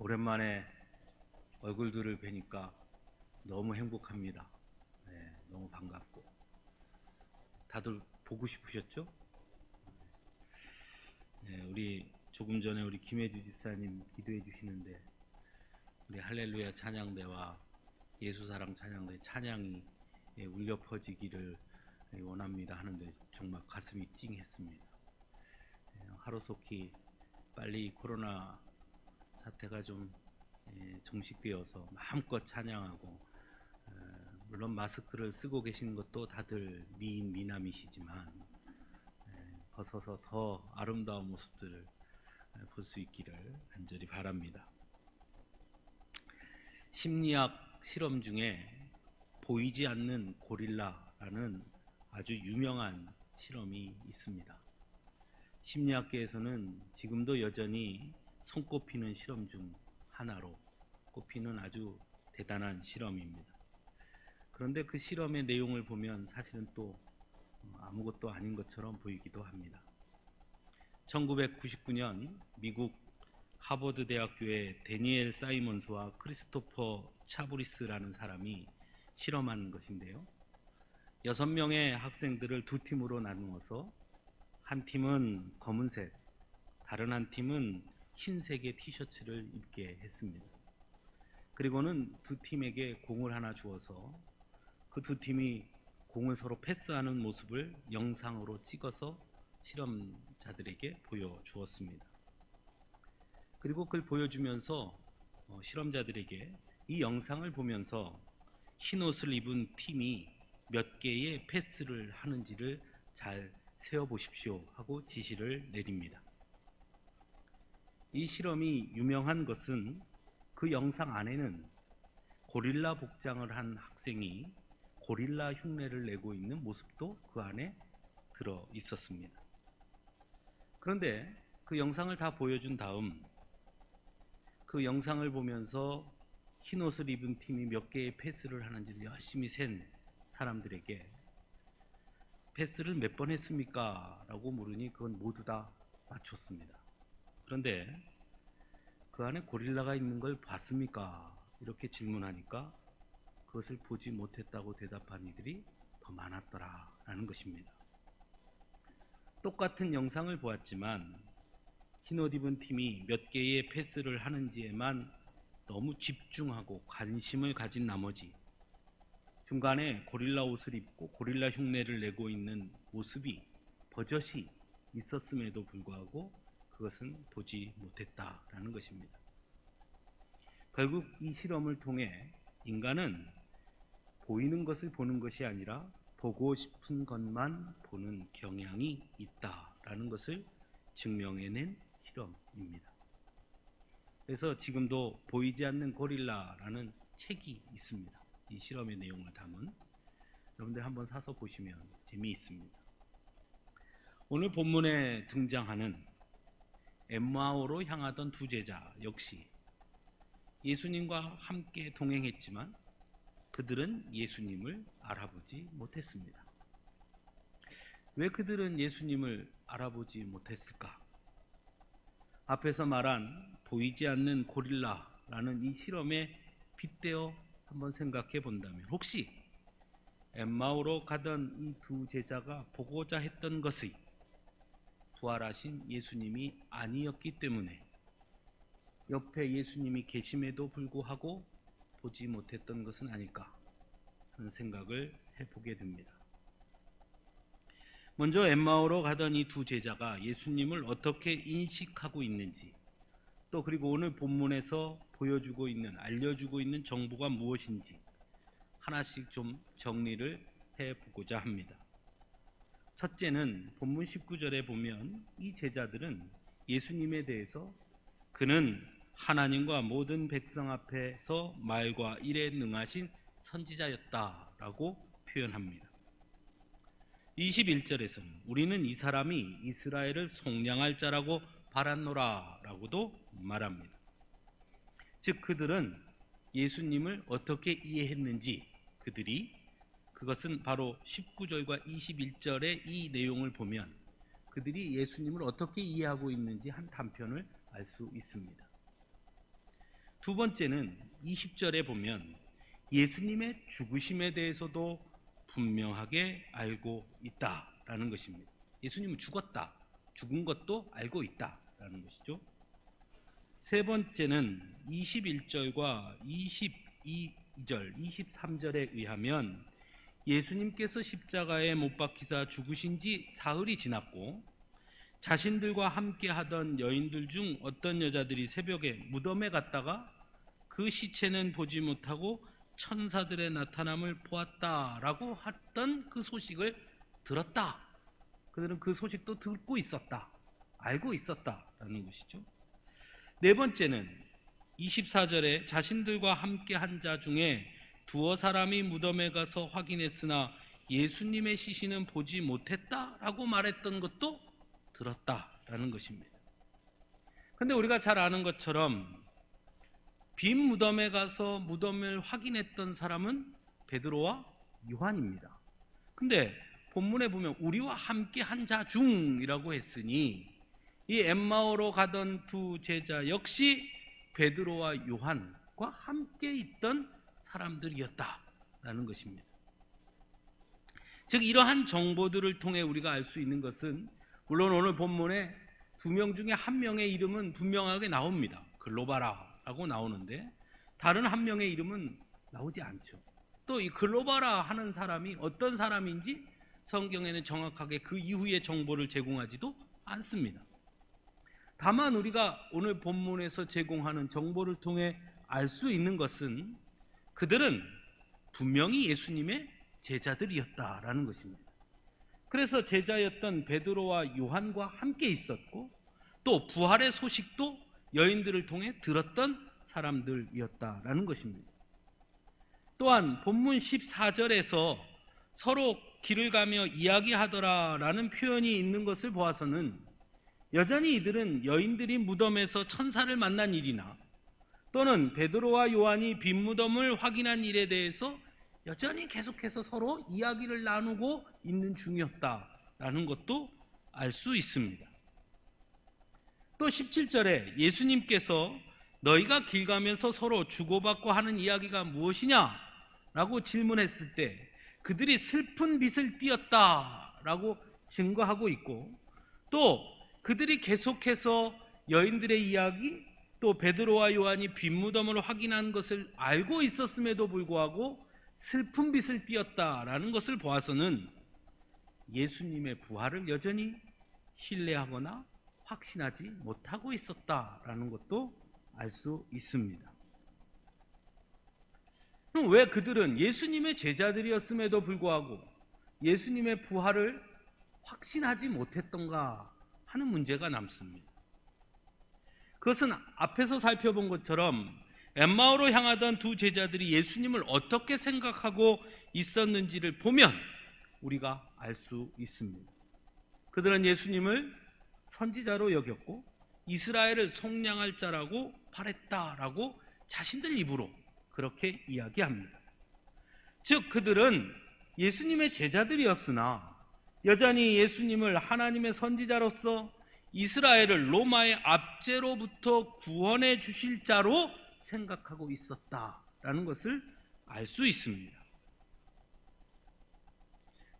오랜만에 얼굴들을 뵈니까 너무 행복합니다. 네, 너무 반갑고. 다들 보고 싶으셨죠? 네, 우리 조금 전에 우리 김혜주 집사님 기도해 주시는데 우리 할렐루야 찬양대와 예수사랑 찬양대 찬양이 울려 퍼지기를 원합니다 하는데 정말 가슴이 찡했습니다. 하루속히 빨리 코로나 사태가 좀 종식되어서 마음껏 찬양하고, 물론 마스크를 쓰고 계시는 것도 다들 미인 미남이시지만 벗어서 더 아름다운 모습들을 볼 수 있기를 간절히 바랍니다. 심리학 실험 중에 보이지 않는 고릴라라는 아주 유명한 실험이 있습니다. 심리학계에서는 지금도 여전히 손꼽히는 실험 중 하나로 꼽히는 아주 대단한 실험입니다. 그런데 그 실험의 내용을 보면 사실은 또 아무것도 아닌 것처럼 보이기도 합니다. 1999년 미국 하버드 대학교의 데니엘 사이먼스와 크리스토퍼 차브리스라는 사람이 실험한 것인데요. 6명의 학생들을 두 팀으로 나누어서 한 팀은 검은색, 다른 한 팀은 흰색의 티셔츠를 입게 했습니다. 그리고는 두 팀에게 공을 하나 주어서 그 두 팀이 공을 서로 패스하는 모습을 영상으로 찍어서 실험자들에게 보여주었습니다. 그리고 그걸 보여주면서 실험자들에게 이 영상을 보면서 흰 옷을 입은 팀이 몇 개의 패스를 하는지를 잘 세어보십시오 하고 지시를 내립니다. 이 실험이 유명한 것은 그 영상 안에는 고릴라 복장을 한 학생이 고릴라 흉내를 내고 있는 모습도 그 안에 들어 있었습니다. 그런데 그 영상을 다 보여준 다음 그 영상을 보면서 흰 옷을 입은 팀이 몇 개의 패스를 하는지를 열심히 센 사람들에게 패스를 몇 번 했습니까? 라고 물으니 그건 모두 다 맞췄습니다. 그런데 그 안에 고릴라가 있는 걸 봤습니까? 이렇게 질문하니까 그것을 보지 못했다고 대답한 이들이 더 많았더라라는 것입니다. 똑같은 영상을 보았지만 흰옷 입은 팀이 몇 개의 패스를 하는지에만 너무 집중하고 관심을 가진 나머지 중간에 고릴라 옷을 입고 고릴라 흉내를 내고 있는 모습이 버젓이 있었음에도 불구하고 그것은 보지 못했다라는 것입니다. 결국 이 실험을 통해 인간은 보이는 것을 보는 것이 아니라 보고 싶은 것만 보는 경향이 있다라는 것을 증명해낸 실험입니다. 그래서 지금도 보이지 않는 고릴라라는 책이 있습니다. 이 실험의 내용을 담은, 여러분들 한번 사서 보시면 재미있습니다. 오늘 본문에 등장하는 엠마오로 향하던 두 제자 역시 예수님과 함께 동행했지만 그들은 예수님을 알아보지 못했습니다. 왜 그들은 예수님을 알아보지 못했을까? 앞에서 말한 보이지 않는 고릴라라는 이 실험에 빗대어 한번 생각해 본다면 혹시 엠마오로 가던 이 두 제자가 보고자 했던 것이 부활하신 예수님이 아니었기 때문에 옆에 예수님이 계심에도 불구하고 보지 못했던 것은 아닐까 하는 생각을 해보게 됩니다. 먼저 엠마오로 가던 이 두 제자가 예수님을 어떻게 인식하고 있는지, 또 그리고 오늘 본문에서 보여주고 있는, 알려주고 있는 정보가 무엇인지 하나씩 좀 정리를 해보고자 합니다. 첫째는 본문 19절에 보면 이 제자들은 예수님에 대해서 그는 하나님과 모든 백성 앞에서 말과 일에 능하신 선지자였다라고 표현합니다. 21절에서는 우리는 이 사람이 이스라엘을 속량할 자라고 바랐노라 라고도 말합니다. 즉 그들은 예수님을 어떻게 이해했는지, 그것은 바로 19절과 21절의 이 내용을 보면 그들이 예수님을 어떻게 이해하고 있는지 한 단편을 알 수 있습니다. 두 번째는 20절에 보면 예수님의 죽으심에 대해서도 분명하게 알고 있다라는 것입니다. 예수님은 죽었다. 죽은 것도 알고 있다라는 것이죠. 세 번째는 21절과 22절, 23절에 의하면 예수님께서 십자가에 못 박히사 죽으신 지 사흘이 지났고 자신들과 함께 하던 여인들 중 어떤 여자들이 새벽에 무덤에 갔다가 그 시체는 보지 못하고 천사들의 나타남을 보았다라고 했던 그 소식을 들었다. 그들은 그 소식도 듣고 있었다. 알고 있었다라는 것이죠. 네 번째는 24절에 자신들과 함께 한 자 중에 두어 사람이 무덤에 가서 확인했으나 예수님의 시신은 보지 못했다라고 말했던 것도 들었다라는 것입니다. 그런데 우리가 잘 아는 것처럼 빈 무덤에 가서 무덤을 확인했던 사람은 베드로와 요한입니다. 근데 본문에 보면 우리와 함께 한 자 중이라고 했으니 이 엠마오로 가던 두 제자 역시 베드로와 요한과 함께 있던 사람들이었다라는 것입니다. 즉 이러한 정보들을 통해 우리가 알 수 있는 것은 물론 오늘 본문에 두 명 중에 한 명의 이름은 분명하게 나옵니다. 글로바라라고 나오는데 다른 한 명의 이름은 나오지 않죠. 또 이 글로바라 하는 사람이 어떤 사람인지 성경에는 정확하게 그 이후의 정보를 제공하지도 않습니다. 다만 우리가 오늘 본문에서 제공하는 정보를 통해 알 수 있는 것은 그들은 분명히 예수님의 제자들이었다라는 것입니다. 그래서 제자였던 베드로와 요한과 함께 있었고 또 부활의 소식도 여인들을 통해 들었던 사람들이었다라는 것입니다. 또한 본문 14절에서 서로 길을 가며 이야기하더라라는 표현이 있는 것을 보아서는 여전히 이들은 여인들이 무덤에서 천사를 만난 일이나 또는 베드로와 요한이 빈 무덤을 확인한 일에 대해서 여전히 계속해서 서로 이야기를 나누고 있는 중이었다라는 것도 알 수 있습니다. 또 17절에 예수님께서 너희가 길 가면서 서로 주고받고 하는 이야기가 무엇이냐라고 질문했을 때 그들이 슬픈 빛을 띠었다라고 증거하고 있고 또 그들이 계속해서 여인들의 이야기 또 베드로와 요한이 빈 무덤을 확인한 것을 알고 있었음에도 불구하고 슬픈 빛을 띠었다라는 것을 보아서는 예수님의 부활을 여전히 신뢰하거나 확신하지 못하고 있었다라는 것도 알 수 있습니다. 그럼 왜 그들은 예수님의 제자들이었음에도 불구하고 예수님의 부활을 확신하지 못했던가 하는 문제가 남습니다. 그것은 앞에서 살펴본 것처럼 엠마오로 향하던 두 제자들이 예수님을 어떻게 생각하고 있었는지를 보면 우리가 알 수 있습니다. 그들은 예수님을 선지자로 여겼고 이스라엘을 속량할 자라고 바랬다라고 자신들 입으로 그렇게 이야기합니다. 즉 그들은 예수님의 제자들이었으나 여전히 예수님을 하나님의 선지자로서 이스라엘을 로마의 압제로부터 구원해 주실 자로 생각하고 있었다라는 것을 알 수 있습니다.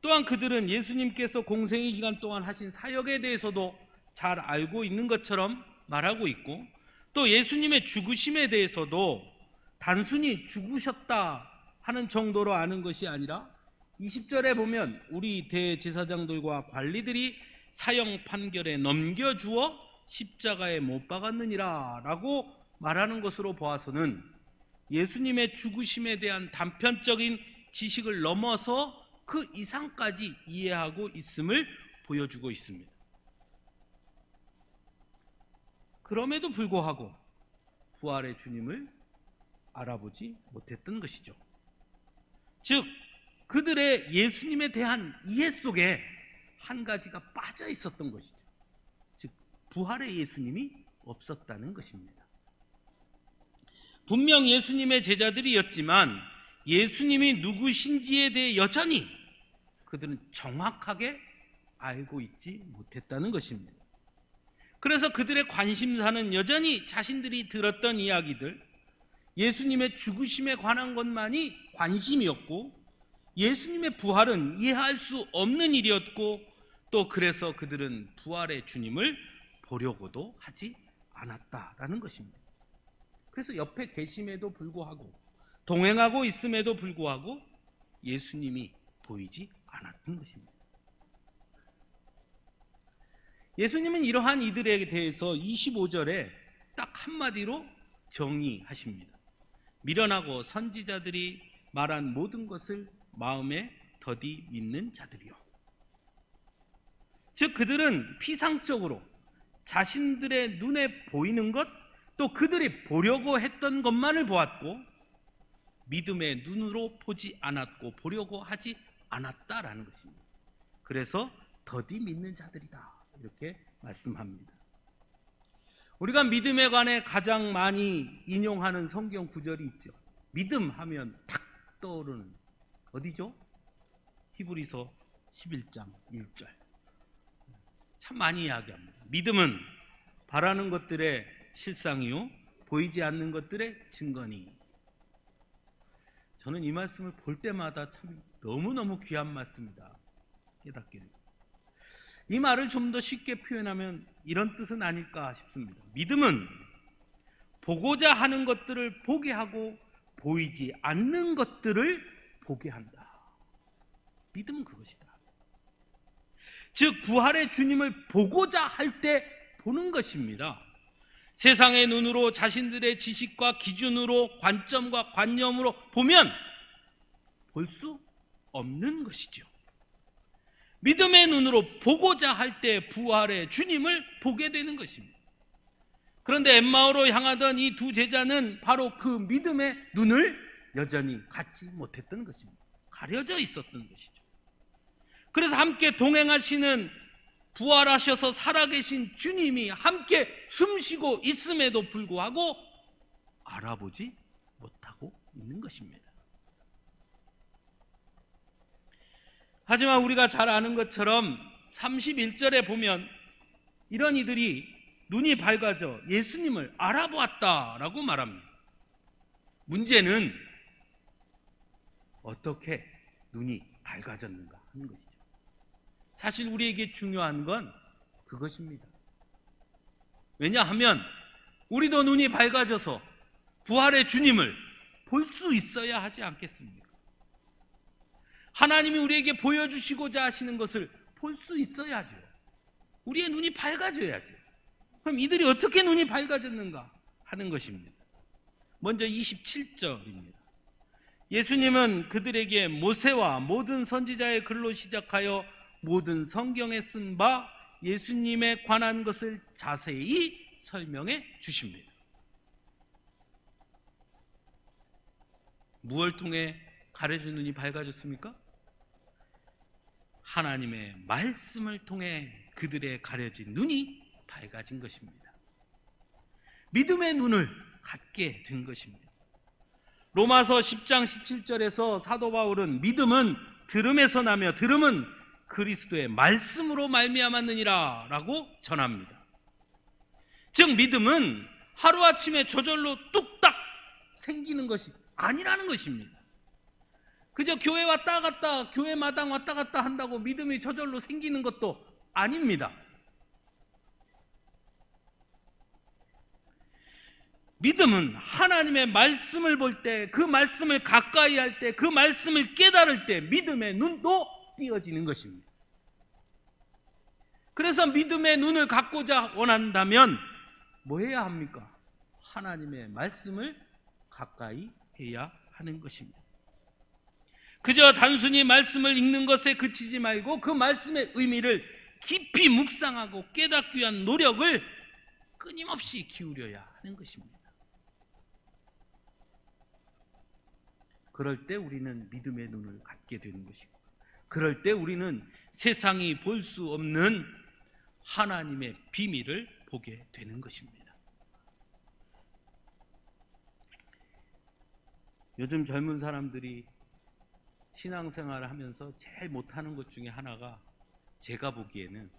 또한 그들은 예수님께서 공생의 기간 동안 하신 사역에 대해서도 잘 알고 있는 것처럼 말하고 있고 또 예수님의 죽으심에 대해서도 단순히 죽으셨다 하는 정도로 아는 것이 아니라 20절에 보면 우리 대제사장들과 관리들이 사형 판결에 넘겨주어 십자가에 못 박았느니라 라고 말하는 것으로 보아서는 예수님의 죽으심에 대한 단편적인 지식을 넘어서 그 이상까지 이해하고 있음을 보여주고 있습니다. 그럼에도 불구하고 부활의 주님을 알아보지 못했던 것이죠. 즉 그들의 예수님에 대한 이해 속에 한 가지가 빠져 있었던 것이죠. 즉 부활의 예수님이 없었다는 것입니다. 분명 예수님의 제자들이었지만 예수님이 누구신지에 대해 여전히 그들은 정확하게 알고 있지 못했다는 것입니다. 그래서 그들의 관심사는 여전히 자신들이 들었던 이야기들 예수님의 죽으심에 관한 것만이 관심이었고, 예수님의 부활은 이해할 수 없는 일이었고, 또 그래서 그들은 부활의 주님을 보려고도 하지 않았다라는 것입니다. 그래서 옆에 계심에도 불구하고, 동행하고 있음에도 불구하고 예수님이 보이지 않았던 것입니다. 예수님은 이러한 이들에 대해서 25절에 딱 한마디로 정의하십니다. 미련하고 선지자들이 말한 모든 것을 마음에 더디 믿는 자들이요. 즉 그들은 피상적으로 자신들의 눈에 보이는 것, 또 그들이 보려고 했던 것만을 보았고, 믿음의 눈으로 보지 않았고 보려고 하지 않았다라는 것입니다. 그래서 더디 믿는 자들이다, 이렇게 말씀합니다. 우리가 믿음에 관해 가장 많이 인용하는 성경 구절이 있죠. 믿음 하면 탁 떠오르는 어디죠? 히브리서 11장 1절. 참 많이 이야기합니다. 믿음은 바라는 것들의 실상이요 보이지 않는 것들의 증거니. 저는 이 말씀을 볼 때마다 참 너무너무 귀한 말씀이다 깨닫게 됩니다. 이 말을 좀 더 쉽게 표현하면 이런 뜻은 아닐까 싶습니다. 믿음은 보고자 하는 것들을 보게 하고 보이지 않는 것들을 보게 한다. 믿음은 그것이다. 즉 부활의 주님을 보고자 할 때 보는 것입니다. 세상의 눈으로 자신들의 지식과 기준으로 관점과 관념으로 보면 볼 수 없는 것이죠. 믿음의 눈으로 보고자 할 때 부활의 주님을 보게 되는 것입니다. 그런데 엠마오로 향하던 이 두 제자는 바로 그 믿음의 눈을 여전히 갖지 못했던 것입니다. 가려져 있었던 것이죠. 그래서 함께 동행하시는 부활하셔서 살아계신 주님이 함께 숨쉬고 있음에도 불구하고 알아보지 못하고 있는 것입니다. 하지만 우리가 잘 아는 것처럼 31절에 보면 이런 이들이 눈이 밝아져 예수님을 알아보았다라고 말합니다. 문제는 어떻게 눈이 밝아졌는가 하는 것이죠. 사실 우리에게 중요한 건 그것입니다. 왜냐하면 우리도 눈이 밝아져서 부활의 주님을 볼 수 있어야 하지 않겠습니까? 하나님이 우리에게 보여주시고자 하시는 것을 볼 수 있어야죠. 우리의 눈이 밝아져야죠. 그럼 이들이 어떻게 눈이 밝아졌는가 하는 것입니다. 먼저 27절입니다. 예수님은 그들에게 모세와 모든 선지자의 글로 시작하여 모든 성경에 쓴 바 예수님에 관한 것을 자세히 설명해 주십니다. 무엇을 통해 가려진 눈이 밝아졌습니까? 하나님의 말씀을 통해 그들의 가려진 눈이 밝아진 것입니다. 믿음의 눈을 갖게 된 것입니다. 로마서 10장 17절에서 사도 바울은 믿음은 들음에서 나며 들음은 그리스도의 말씀으로 말미암았느니라 라고 전합니다. 즉 믿음은 하루아침에 저절로 뚝딱 생기는 것이 아니라는 것입니다. 그저 교회 왔다 갔다 교회 마당 왔다 갔다 한다고 믿음이 저절로 생기는 것도 아닙니다. 믿음은 하나님의 말씀을 볼 때, 그 말씀을 가까이 할 때, 그 말씀을 깨달을 때 믿음의 눈도 띄어지는 것입니다. 그래서 믿음의 눈을 갖고자 원한다면 뭐 해야 합니까? 하나님의 말씀을 가까이 해야 하는 것입니다. 그저 단순히 말씀을 읽는 것에 그치지 말고 그 말씀의 의미를 깊이 묵상하고 깨닫기 위한 노력을 끊임없이 기울여야 하는 것입니다. 그럴 때 우리는 믿음의 눈을 갖게 되는 것이고, 그럴 때 우리는 세상이 볼 수 없는 하나님의 비밀을 보게 되는 것입니다. 요즘 젊은 사람들이 신앙생활을 하면서 제일 못하는 것 중에 하나가 제가 보기에는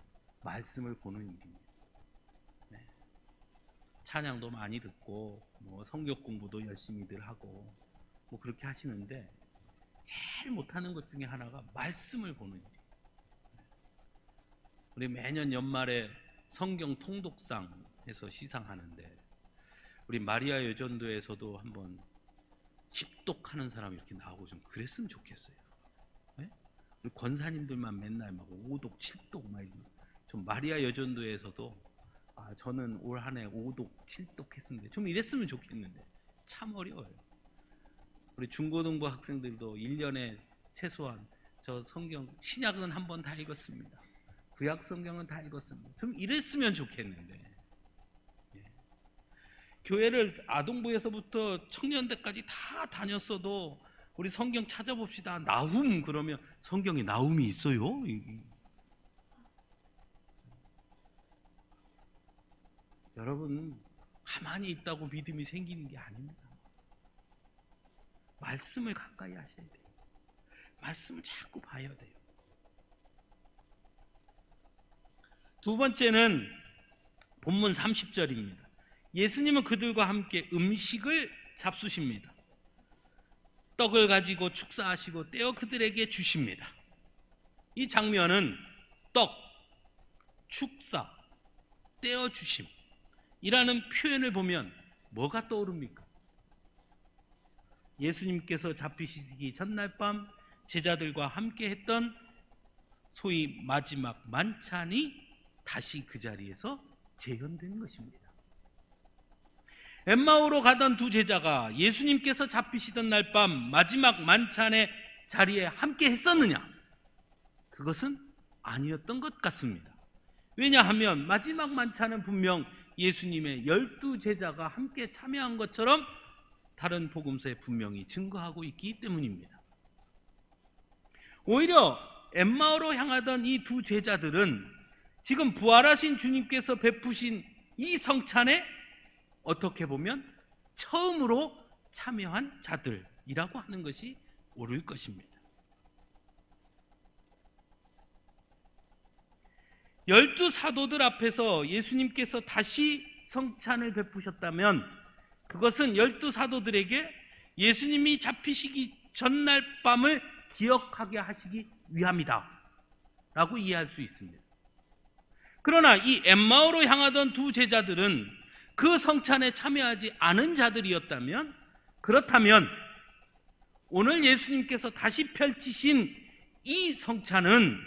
말씀을 보는 일입니다. 찬양도 많이 듣고 뭐 성경 공부도 열심히들 하고 뭐 그렇게 하시는데 제일 못하는 것 중에 하나가 말씀을 보는 일. 우리 매년 연말에 성경 통독상에서 시상하는데 우리 마리아 여전도에서도 한번 십독하는 사람 이렇게 나오고 좀 그랬으면 좋겠어요. 네? 우리 권사님들만 맨날 막 5독, 7독 막 좀 마리아 여전도에서도 저는 올 한 해 5독, 7독 했는데 좀 이랬으면 좋겠는데 참 어려워요. 우리 중고등부 학생들도 1년에 최소한 저 성경 신약은 한 번 다 읽었습니다. 구약 성경은 다 읽었습니다. 좀 이랬으면 좋겠는데 교회를 아동부에서부터 청년대까지 다 다녔어도 우리 성경 찾아봅시다. 나훔 그러면 성경에 나훔이 있어요? 여러분 가만히 있다고 믿음이 생기는 게 아닙니다. 말씀을 가까이 하셔야 돼요. 말씀을 자꾸 봐야 돼요. 두 번째는 본문 30절입니다. 예수님은 그들과 함께 음식을 잡수십니다. 떡을 가지고 축사하시고 떼어 그들에게 주십니다. 이 장면은 떡, 축사, 떼어 주심 이라는 표현을 보면 뭐가 떠오릅니까? 예수님께서 잡히시기 전날 밤 제자들과 함께 했던 소위 마지막 만찬이 다시 그 자리에서 재현된 것입니다. 엠마오로 가던 두 제자가 예수님께서 잡히시던 날 밤 마지막 만찬의 자리에 함께 했었느냐? 그것은 아니었던 것 같습니다. 왜냐하면 마지막 만찬은 분명 예수님의 12제자가 함께 참여한 것처럼 다른 복음서에 분명히 증거하고 있기 때문입니다. 오히려 엠마오로 향하던 이 두 제자들은 지금 부활하신 주님께서 베푸신 이 성찬에 어떻게 보면 처음으로 참여한 자들이라고 하는 것이 옳을 것입니다. 12사도들 앞에서 예수님께서 다시 성찬을 베푸셨다면 그것은 12사도들에게 예수님이 잡히시기 전날 밤을 기억하게 하시기 위함이다 라고 이해할 수 있습니다. 그러나 이 엠마오로 향하던 두 제자들은 그 성찬에 참여하지 않은 자들이었다면, 그렇다면 오늘 예수님께서 다시 펼치신 이 성찬은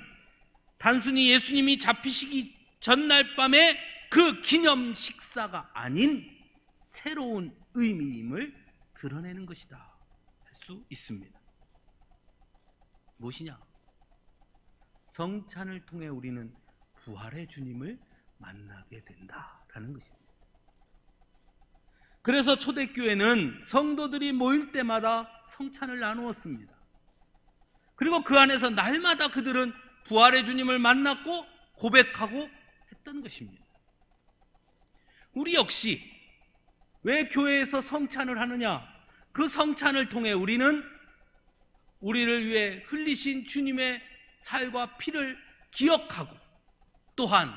단순히 예수님이 잡히시기 전날 밤의 그 기념 식사가 아닌 새로운 의미임을 드러내는 것이다 할 수 있습니다. 무엇이냐? 성찬을 통해 우리는 부활의 주님을 만나게 된다라는 것입니다. 그래서 초대교회는 성도들이 모일 때마다 성찬을 나누었습니다. 그리고 그 안에서 날마다 그들은 부활의 주님을 만났고 고백하고 했던 것입니다. 우리 역시 왜 교회에서 성찬을 하느냐? 그 성찬을 통해 우리는 우리를 위해 흘리신 주님의 살과 피를 기억하고 또한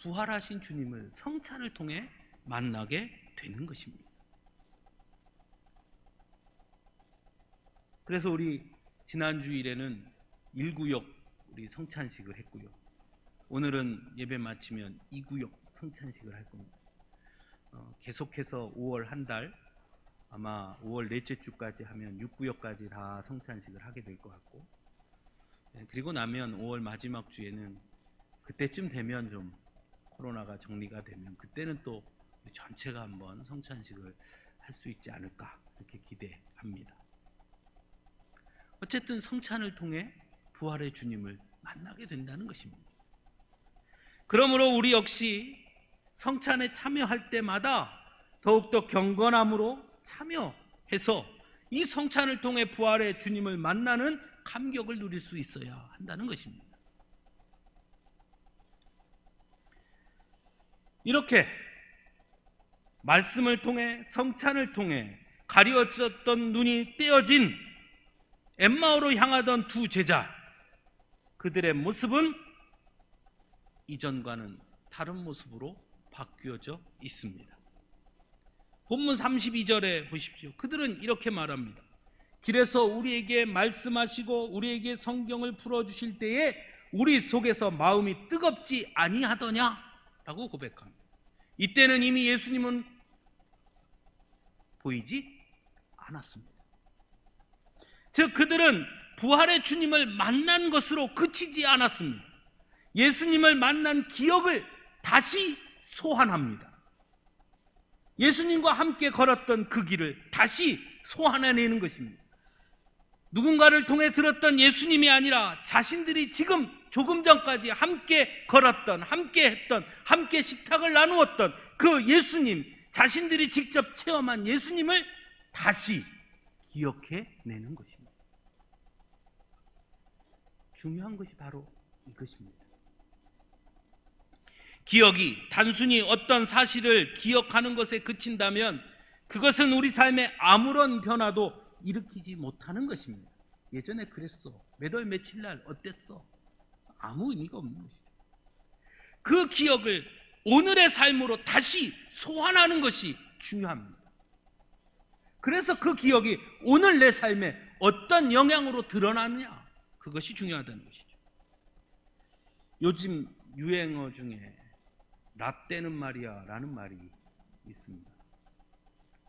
부활하신 주님을 성찬을 통해 만나게 되는 것입니다. 그래서 우리 지난 주일에는 1구역 우리 성찬식을 했고요. 오늘은 예배 마치면 2구역 성찬식을 할 겁니다. 계속해서 5월 한 달, 아마 5월 넷째 주까지 하면 6구역까지 다 성찬식을 하게 될 것 같고, 그리고 나면 5월 마지막 주에는 그때쯤 되면 좀 코로나가 정리가 되면 그때는 또 전체가 한번 성찬식을 할 수 있지 않을까 이렇게 기대합니다. 어쨌든 성찬을 통해 부활의 주님을 만나게 된다는 것입니다. 그러므로 우리 역시 성찬에 참여할 때마다 더욱더 경건함으로 참여해서 이 성찬을 통해 부활의 주님을 만나는 감격을 누릴 수 있어야 한다는 것입니다. 이렇게 말씀을 통해 성찬을 통해 가려졌던 눈이 떼어진 엠마오로 향하던 두 제자, 그들의 모습은 이전과는 다른 모습으로 바뀌어져 있습니다. 본문 32절에 보십시오. 그들은 이렇게 말합니다. 길에서 우리에게 말씀하시고 우리에게 성경을 풀어주실 때에 우리 속에서 마음이 뜨겁지 아니하더냐? 라고 고백합니다. 이때는 이미 예수님은 보이지 않았습니다. 즉 그들은 부활의 주님을 만난 것으로 그치지 않았습니다. 예수님을 만난 기억을 다시 소환합니다. 예수님과 함께 걸었던 그 길을 다시 소환해내는 것입니다. 누군가를 통해 들었던 예수님이 아니라 자신들이 지금 조금 전까지 함께 걸었던, 함께 했던, 함께 식탁을 나누었던 그 예수님, 자신들이 직접 체험한 예수님을 다시 기억해내는 것입니다. 중요한 것이 바로 이것입니다. 기억이 단순히 어떤 사실을 기억하는 것에 그친다면 그것은 우리 삶에 아무런 변화도 일으키지 못하는 것입니다. 예전에 그랬어. 몇 월 며칠 날 어땠어? 아무 의미가 없는 것이죠. 그 기억을 오늘의 삶으로 다시 소환하는 것이 중요합니다. 그래서 그 기억이 오늘 내 삶에 어떤 영향으로 드러나느냐, 그것이 중요하다는 것이죠. 요즘 유행어 중에 라떼는 말이야 라는 말이 있습니다.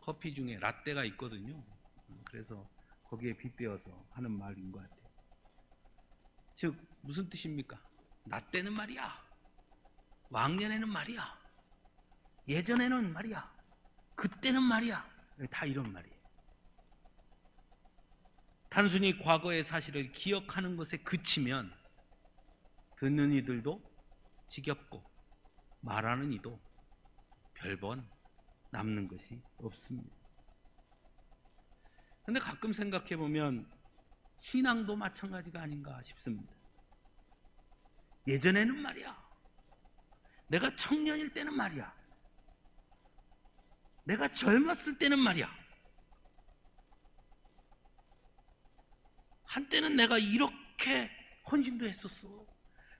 커피 중에 라떼가 있거든요. 그래서 거기에 빗대어서 하는 말인 것 같아요. 즉 무슨 뜻입니까? 라떼는 말이야, 왕년에는 말이야, 예전에는 말이야, 그때는 말이야, 다 이런 말이에요. 단순히 과거의 사실을 기억하는 것에 그치면 듣는 이들도 지겹고 말하는 이도 별번 남는 것이 없습니다. 그런데 가끔 생각해 보면 신앙도 마찬가지가 아닌가 싶습니다. 예전에는 말이야, 내가 청년일 때는 말이야, 내가 젊었을 때는 말이야, 한때는 내가 이렇게 헌신도 했었어.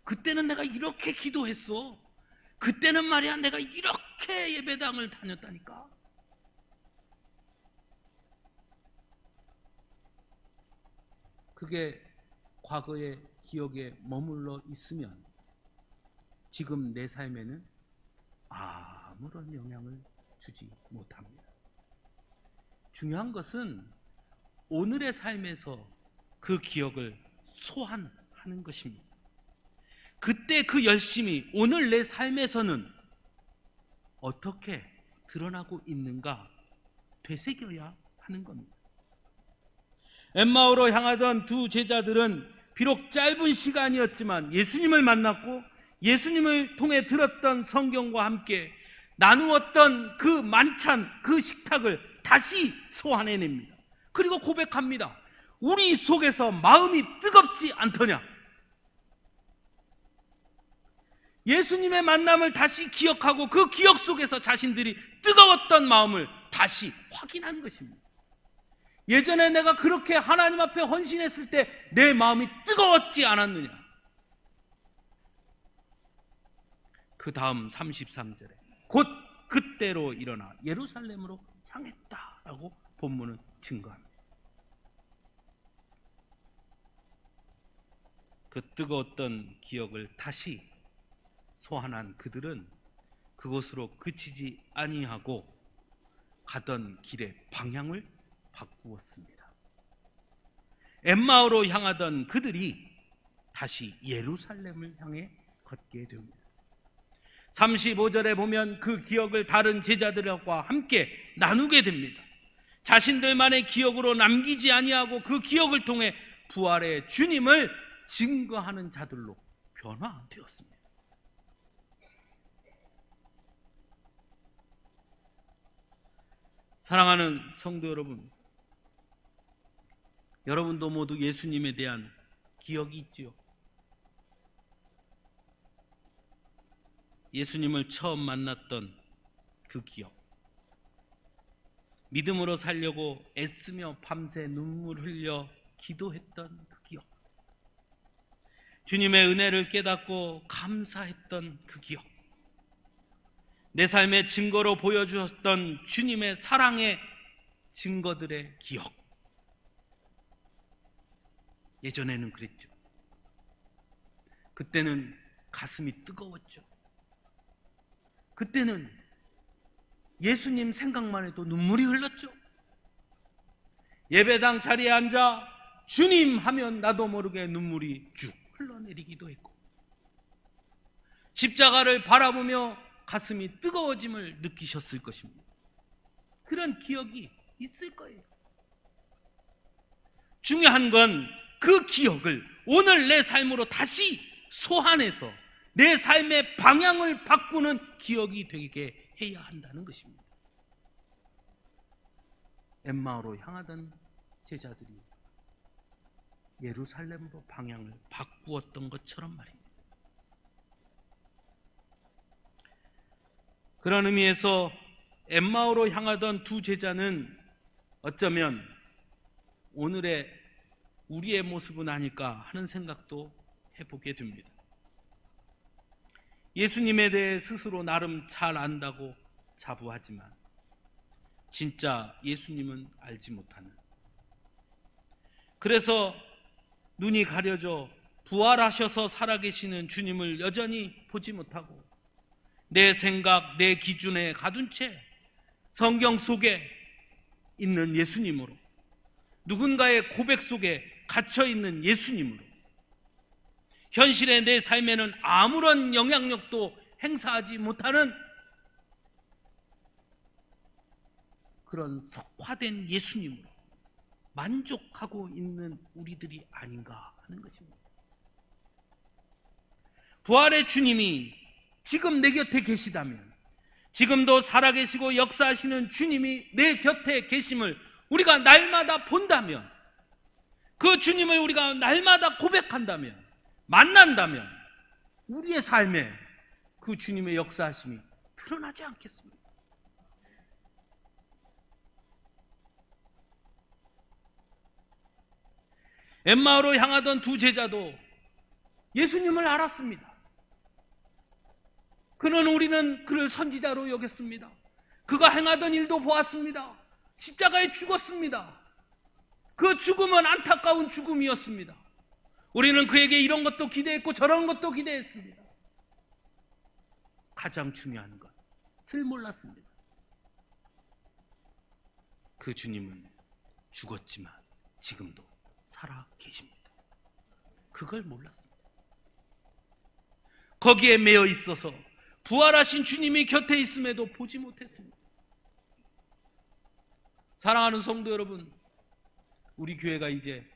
그때는 내가 이렇게 기도했어. 그때는 말이야 내가 이렇게 예배당을 다녔다니까. 그게 과거의 기억에 머물러 있으면 지금 내 삶에는 아무런 영향을 주지 못합니다. 중요한 것은 오늘의 삶에서 그 기억을 소환하는 것입니다. 그때 그 열심이 오늘 내 삶에서는 어떻게 드러나고 있는가 되새겨야 하는 겁니다. 엠마오로 향하던 두 제자들은 비록 짧은 시간이었지만 예수님을 만났고 예수님을 통해 들었던 성경과 함께 나누었던 그 만찬, 그 식탁을 다시 소환해냅니다. 그리고 고백합니다. 우리 속에서 마음이 뜨겁지 않더냐? 예수님의 만남을 다시 기억하고 그 기억 속에서 자신들이 뜨거웠던 마음을 다시 확인한 것입니다. 예전에 내가 그렇게 하나님 앞에 헌신했을 때 내 마음이 뜨거웠지 않았느냐? 그 다음 33절에 곧 그때로 일어나 예루살렘으로 향했다라고 본문은 증거합니다. 그 뜨거웠던 기억을 다시 소환한 그들은 그곳으로 그치지 아니하고 가던 길의 방향을 바꾸었습니다. 엠마오로 향하던 그들이 다시 예루살렘을 향해 걷게 됩니다. 35절에 보면 그 기억을 다른 제자들과 함께 나누게 됩니다. 자신들만의 기억으로 남기지 아니하고 그 기억을 통해 부활의 주님을 증거하는 자들로 변화되었습니다. 사랑하는 성도 여러분, 여러분도 모두 예수님에 대한 기억이 있지요. 예수님을 처음 만났던 그 기억, 믿음으로 살려고 애쓰며 밤새 눈물 흘려 기도했던 그 기억, 주님의 은혜를 깨닫고 감사했던 그 기억, 내 삶의 증거로 보여주셨던 주님의 사랑의 증거들의 기억. 예전에는 그랬죠. 그때는 가슴이 뜨거웠죠. 그때는 예수님 생각만 해도 눈물이 흘렀죠. 예배당 자리에 앉아 주님 하면 나도 모르게 눈물이 쭉 흘러내리기도 했고, 십자가를 바라보며 가슴이 뜨거워짐을 느끼셨을 것입니다. 그런 기억이 있을 거예요. 중요한 건 그 기억을 오늘 내 삶으로 다시 소환해서 내 삶의 방향을 바꾸는 기억이 되게 해야 한다는 것입니다. 엠마오로 향하던 제자들이 예루살렘으로 방향을 바꾸었던 것처럼 말입니다. 그런 의미에서 엠마오로 향하던 두 제자는 어쩌면 오늘의 우리의 모습은 아닐까 하는 생각도 해보게 됩니다. 예수님에 대해 스스로 나름 잘 안다고 자부하지만 진짜 예수님은 알지 못하는, 그래서 눈이 가려져 부활하셔서 살아계시는 주님을 여전히 보지 못하고 내 생각, 내 기준에 가둔 채 성경 속에 있는 예수님으로, 누군가의 고백 속에 갇혀있는 예수님으로, 현실의 내 삶에는 아무런 영향력도 행사하지 못하는 그런 석화된 예수님으로 만족하고 있는 우리들이 아닌가 하는 것입니다. 부활의 주님이 지금 내 곁에 계시다면, 지금도 살아계시고 역사하시는 주님이 내 곁에 계심을 우리가 날마다 본다면, 그 주님을 우리가 날마다 고백한다면, 만난다면 우리의 삶에 그 주님의 역사하심이 드러나지 않겠습니까? 엠마오로 향하던 두 제자도 예수님을 알았습니다. 우리는 그를 선지자로 여겼습니다. 그가 행하던 일도 보았습니다. 십자가에 죽었습니다. 그 죽음은 안타까운 죽음이었습니다. 우리는 그에게 이런 것도 기대했고 저런 것도 기대했습니다. 가장 중요한 것을 몰랐습니다. 그 주님은 죽었지만 지금도 살아 계십니다. 그걸 몰랐습니다. 거기에 매여 있어서 부활하신 주님이 곁에 있음에도 보지 못했습니다. 사랑하는 성도 여러분, 우리 교회가 이제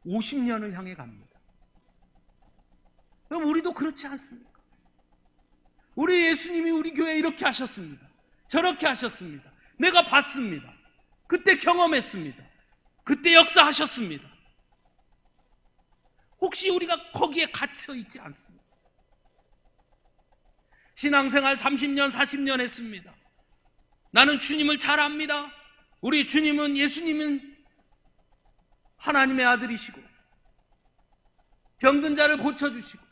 50년을 향해 갑니다. 그럼 우리도 그렇지 않습니까? 우리 예수님이 우리 교회에 이렇게 하셨습니다. 저렇게 하셨습니다. 내가 봤습니다. 그때 경험했습니다. 그때 역사하셨습니다. 혹시 우리가 거기에 갇혀 있지 않습니까? 신앙생활 30년, 40년 했습니다. 나는 주님을 잘 압니다. 우리 주님은, 예수님은 하나님의 아들이시고 병든 자를 고쳐주시고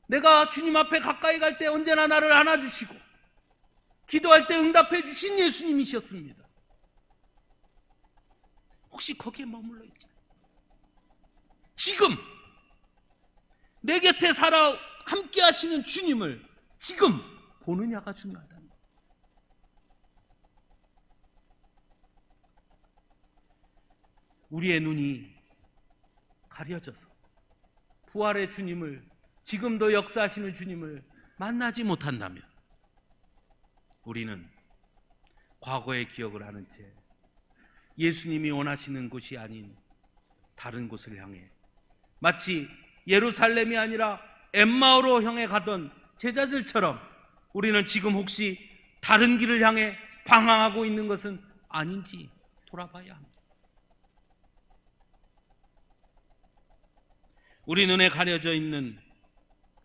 내가 주님 앞에 가까이 갈 때 언제나 나를 안아주시고 기도할 때 응답해 주신 예수님이셨습니다. 혹시 거기에 머물러 있지? 지금 내 곁에 살아 함께 하시는 주님을 지금 보느냐가 중요하다. 우리의 눈이 가려져서 부활의 주님을, 지금도 역사하시는 주님을 만나지 못한다면 우리는 과거의 기억을 하는 채 예수님이 원하시는 곳이 아닌 다른 곳을 향해 마치 예루살렘이 아니라 엠마오로 향해 가던 제자들처럼 우리는 지금 혹시 다른 길을 향해 방황하고 있는 것은 아닌지 돌아봐야 합니다. 우리 눈에 가려져 있는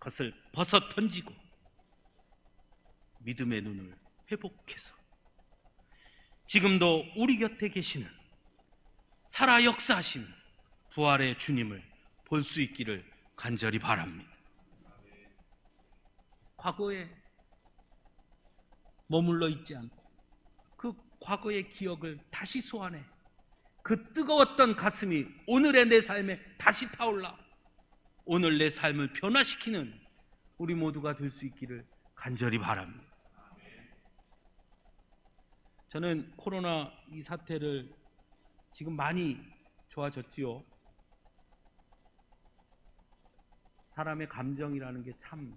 것을 벗어 던지고 믿음의 눈을 회복해서 지금도 우리 곁에 계시는, 살아 역사하시는 부활의 주님을 볼 수 있기를 간절히 바랍니다. 과거에 머물러 있지 않고 그 과거의 기억을 다시 소환해 그 뜨거웠던 가슴이 오늘의 내 삶에 다시 타올라 오늘 내 삶을 변화시키는 우리 모두가 될 수 있기를 간절히 바랍니다. 저는 코로나 이 사태를 지금 많이 좋아졌지요. 사람의 감정이라는 게 참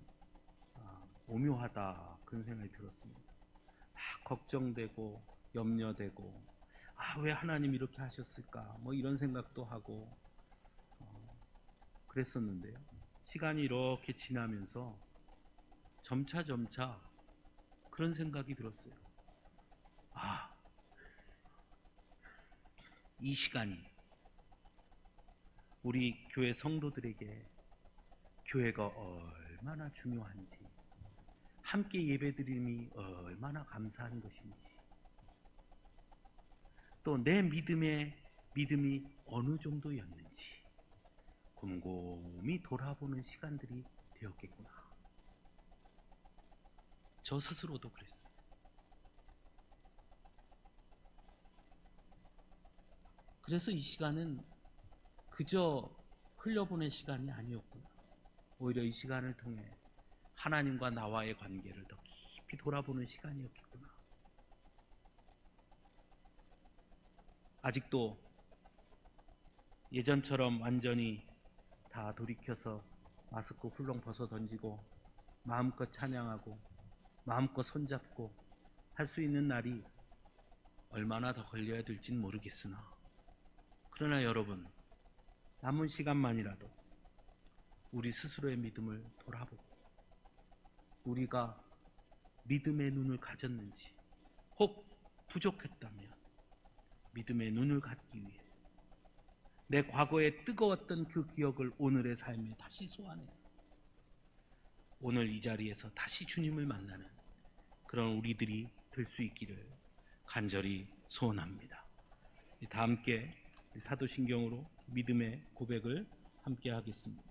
오묘하다 그런 생각이 들었습니다. 막 걱정되고 염려되고 왜 하나님 이렇게 하셨을까 뭐 이런 생각도 하고 그랬었는데요. 시간이 이렇게 지나면서 점차 그런 생각이 들었어요. 이 시간이 우리 교회 성도들에게 교회가 얼마나 중요한지, 함께 예배드림이 얼마나 감사한 것인지, 또 내 믿음이 어느 정도였는지 곰곰이 돌아보는 시간들이 되었겠구나. 저 스스로도 그랬어요. 그래서 이 시간은 그저 흘려보낼 시간이 아니었구나. 오히려 이 시간을 통해 하나님과 나와의 관계를 더 깊이 돌아보는 시간이었겠구나. 아직도 예전처럼 완전히 다 돌이켜서 마스크 훌렁 벗어 던지고 마음껏 찬양하고 마음껏 손잡고 할 수 있는 날이 얼마나 더 걸려야 될진 모르겠으나, 그러나 여러분, 남은 시간만이라도 우리 스스로의 믿음을 돌아보고 우리가 믿음의 눈을 가졌는지, 혹 부족했다면 믿음의 눈을 갖기 위해 내 과거에 뜨거웠던 그 기억을 오늘의 삶에 다시 소환해서 오늘 이 자리에서 다시 주님을 만나는 그런 우리들이 될 수 있기를 간절히 소원합니다. 다 함께 사도신경으로 믿음의 고백을 함께 하겠습니다.